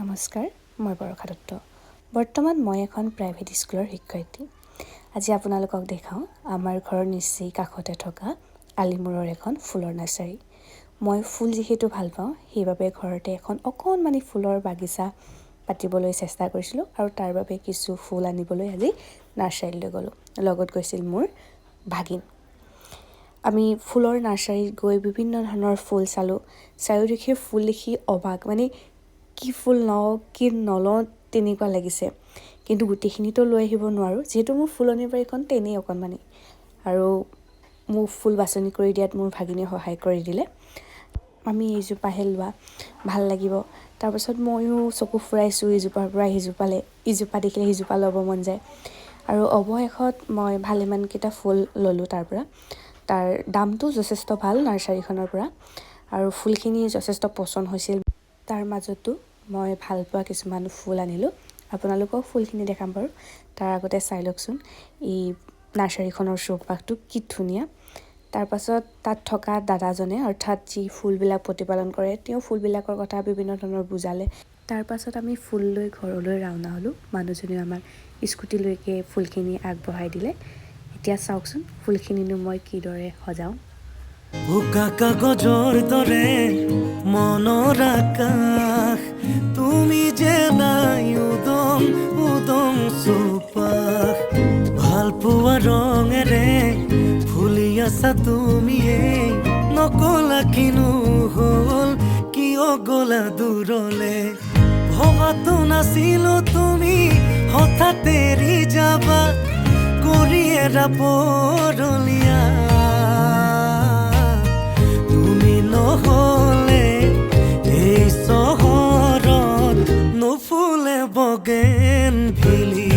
নমস্কাৰ, মই বৰষা দত্ত। বৰ্তমান মই এখন প্ৰাইভেট স্কুলৰ শিক্ষয়িত্ৰী। আজি আপোনালোকক দেখাওঁ আমাৰ ঘৰৰ নিচেই কাষতে থকা আলিমূৰৰ এখন ফুলৰ নাৰ্চাৰী। মই ফুল যিহেতু ভাল পাওঁ, সেইবাবে ঘৰতে এখন অকণমানি ফুলৰ বাগিচা পাতিবলৈ চেষ্টা কৰিছিলোঁ আৰু তাৰ বাবে কিছু ফুল আনিবলৈ আজি নাৰ্চাৰীলৈ গ'লোঁ। লগত গৈছিল মোৰ ভাগিন। আমি ফুলৰ নাৰ্চাৰীত গৈ বিভিন্ন ধৰণৰ ফুল চালোঁ। চাৰিওদিশে ফুল দেখি অবাক, কি ফুল লওঁ কি নলওঁ তেনেকুৱা লাগিছে। কিন্তু গোটেইখিনিতো লৈ আহিব নোৱাৰোঁ, যিহেতু মোৰ ফুলনি বাৰীখন তেনেই অকণমানি। আৰু মোক ফুল বাছনি কৰি দিয়াত মোৰ ভাগিনে সহায় কৰি দিলে। আমি এইজোপাহে লোৱা, ভাল লাগিব। তাৰপাছত ময়ো চকু ফুৰাইছোঁ ইজোপাৰ পৰা সিজোপালৈ, ইজোপা দেখিলে সিজোপা ল'ব মন যায়। আৰু অৱশেষত মই ভালেমানকেইটা ফুল ল'লোঁ তাৰ পৰা। তাৰ দামটো যথেষ্ট ভাল নাৰ্চাৰীখনৰ পৰা, আৰু ফুলখিনি যথেষ্ট পচন্দ হৈছিল। তাৰ মাজতো মই ভাল পোৱা কিছুমান ফুল আনিলোঁ। আপোনালোকক ফুলখিনি দেখাম বাৰু, তাৰ আগতে চাই লওকচোন এই নাৰ্চাৰীখনৰ চৌপাশটো কি ধুনীয়া। তাৰপাছত তাত থকা দাদাজনে, অৰ্থাৎ যি ফুলবিলাক প্ৰতিপালন কৰে, তেওঁ ফুলবিলাকৰ কথা বিভিন্ন ধৰণৰ বুজালে। তাৰপাছত আমি ফুল লৈ ঘৰলৈ ৰাওনা হ'লোঁ। মানুহজনেও আমাক স্কুটিলৈকে ফুলখিনি আগবঢ়াই দিলে। এতিয়া চাওকচোন ফুলখিনিনো মই কিদৰে সজাওঁ। উকা কাগজৰ দৰে মনৰ আকাশ, তুমি যে নাই উদং উদং চৌপাশ। ভাল পোৱা ৰঙেৰে ফুলি আছা তুমিয়ে, নকলা কিনো হ'ল কিয় গলা দূৰলে। ভবাতো নাছিলো তুমি হঠাৎ এৰি যাবা, কৰি এৰা পৰলীয়া। নহ'লে এই চহৰত নুফুলে বগেন ভিলি।